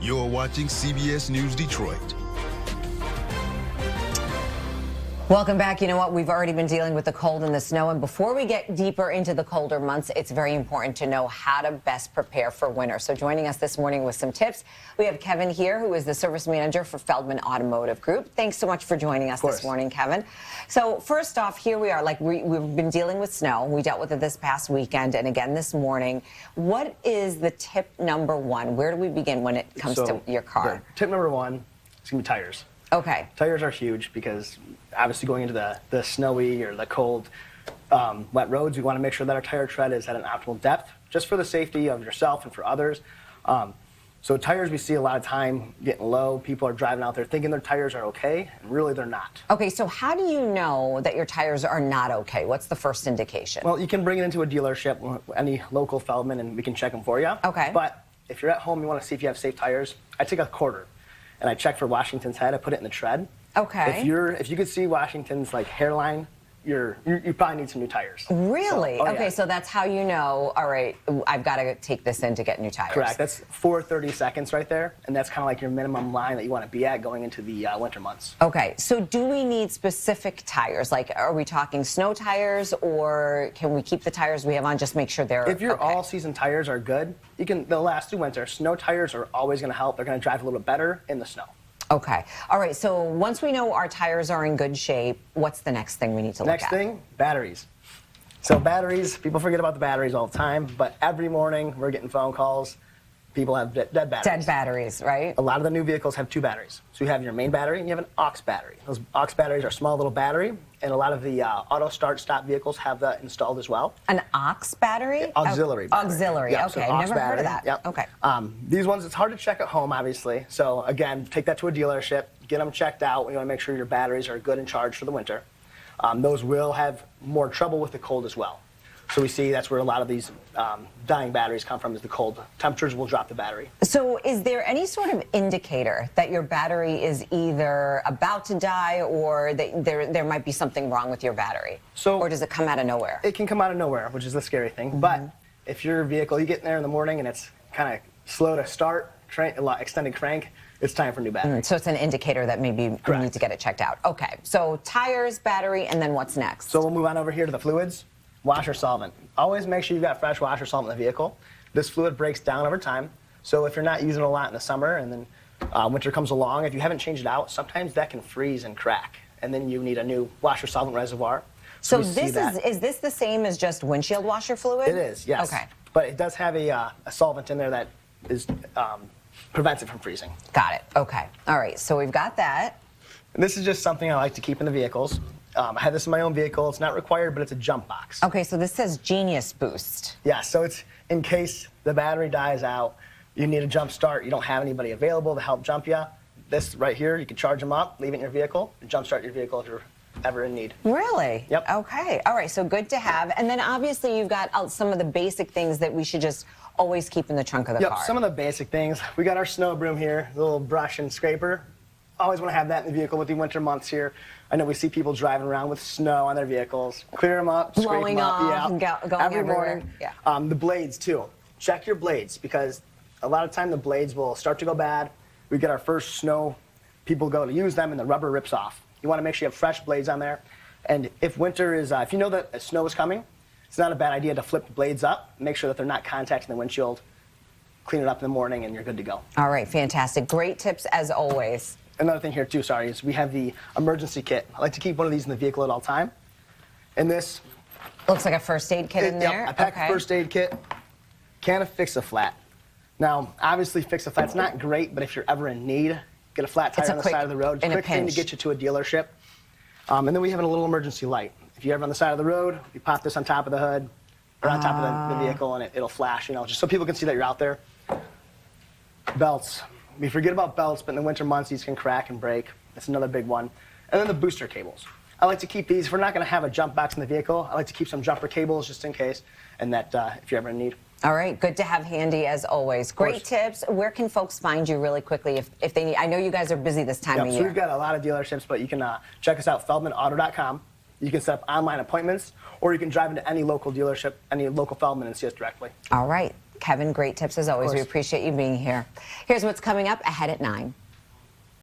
You're watching CBS News Detroit. Welcome back. You know what? We've already been dealing with the cold and the snow. And before we get deeper into the colder months, it's very important to know how to best prepare for winter. So joining us this morning with some tips, we have Kevin here, who is the service manager for Feldman Automotive Group. Thanks so much for joining us this morning, Kevin. So first off, here we are. Like we've been dealing with snow. We dealt with it this past weekend and again this morning. What is the tip number one? Where do we begin when it comes to your car? Tip number one is going to be tires. Okay. Tires are huge because obviously going into the snowy or the cold, wet roads, we want to make sure that our tire tread is at an optimal depth, just for the safety of yourself and for others. So tires, we see a lot of time getting low. People are driving out there thinking their tires are okay, and really they're not. Okay, so how do you know that your tires are not okay? What's the first indication? Well, you can bring it into a dealership, any local Feldman, and we can check them for you. Okay. But if you're at home, you want to see if you have safe tires, I take a quarter, and I check for Washington's head. I put it in the tread. Okay. If you could see Washington's like hairline, you probably need some new tires. Really? So, okay, so that's how you know, all right, I've got to take this in to get new tires. Correct. That's 4 seconds right there, and that's kind of like your minimum line that you want to be at going into the winter months. Okay, so do we need specific tires? Like, are we talking snow tires, or can we keep the tires we have on, just make sure they're If your okay? all-season tires are good, they'll last through winter. Snow tires are always going to help. They're going to drive a little bit better in the snow. Okay. All right, so once we know our tires are in good shape, what's the next thing we need to look at? Next thing, batteries. So batteries, people forget about the batteries all the time, but every morning we're getting phone calls. People have dead batteries. Dead batteries, right? A lot of the new vehicles have two batteries. So you have your main battery and you have an aux battery. Those aux batteries are a small little battery, and a lot of the auto start stop vehicles have that installed as well. An aux battery? Auxiliary battery. Auxiliary, Yep, okay. so I've never aux heard of battery. that. Yep. Okay. These ones, it's hard to check at home, obviously. So again, take that to a dealership, get them checked out. We want to make sure your batteries are good and charged for the winter. Those will have more trouble with the cold as well. So we see that's where a lot of these dying batteries come from, is the cold. Temperatures will drop the battery. So is there any sort of indicator that your battery is either about to die or that there might be something wrong with your battery? Or does it come out of nowhere? It can come out of nowhere, which is the scary thing. Mm-hmm. But if your vehicle, you get in there in the morning and it's kind of slow to start, extended crank, it's time for new battery. So it's an indicator that maybe we need to get it checked out. Okay, so tires, battery, and then what's next? So we'll move on over here to the fluids. Washer solvent. Always make sure you've got fresh washer solvent in the vehicle. This fluid breaks down over time, so if you're not using it a lot in the summer and then winter comes along, if you haven't changed it out, sometimes that can freeze and crack, and then you need a new washer solvent reservoir. So is this the same as just windshield washer fluid? It is, yes. Okay. But it does have a solvent in there that prevents it from freezing. Got it. Okay. All right, so we've got that. And this is just something I like to keep in the vehicles. I have this in my own vehicle. It's not required, but it's a jump box. Okay, so this says Genius Boost. Yeah, so it's in case the battery dies out, you need a jump start, you don't have anybody available to help jump you. This right here, you can charge them up, leave it in your vehicle, and jump start your vehicle if you're ever in need. Really? Yep. Okay. All right, so good to have. And then obviously you've got some of the basic things that we should just always keep in the trunk of the car. Yep, some of the basic things. We got our snow broom here, the little brush and scraper. Always want to have that in the vehicle with the winter months here. I know we see people driving around with snow on their vehicles. Clear them up, scrape them up. Blowing off and going every everywhere. morning. Yeah. The blades, too. Check your blades, because a lot of time the blades will start to go bad. We get our first snow, people go to use them, and the rubber rips off. You want to make sure you have fresh blades on there. And if winter is, if you know that snow is coming, it's not a bad idea to flip the blades up, make sure that they're not contacting the windshield, clean it up in the morning, and you're good to go. All right, fantastic. Great tips as always. Another thing here, too, is we have the emergency kit. I like to keep one of these in the vehicle at all time. And this looks like a first aid kit in there. Yep, I packed the first aid kit. Can of Fix-A-Flat. Now, obviously, Fix-A-Flat's not great, but if you're ever in need, get a flat tire on the side of the road. It's a quick thing to get you to a dealership. And then we have a little emergency light. If you're ever on the side of the road, you pop this on top of the hood or on top of the vehicle, and it'll flash, just so people can see that you're out there. Belts. We forget about belts, but in the winter months, these can crack and break. That's another big one. And then the booster cables. I like to keep these. If we're not going to have a jump box in the vehicle, I like to keep some jumper cables just in case, and that if you're ever in need. All right, good to have handy as always. Great tips. Where can folks find you really quickly if they need? I know you guys are busy this time of year. So we've got a lot of dealerships, but you can check us out, feldmanauto.com. You can set up online appointments, or you can drive into any local dealership, any local Feldman, and see us directly. All right. Kevin, great tips as always. We appreciate you being here. Here's what's coming up ahead at 9.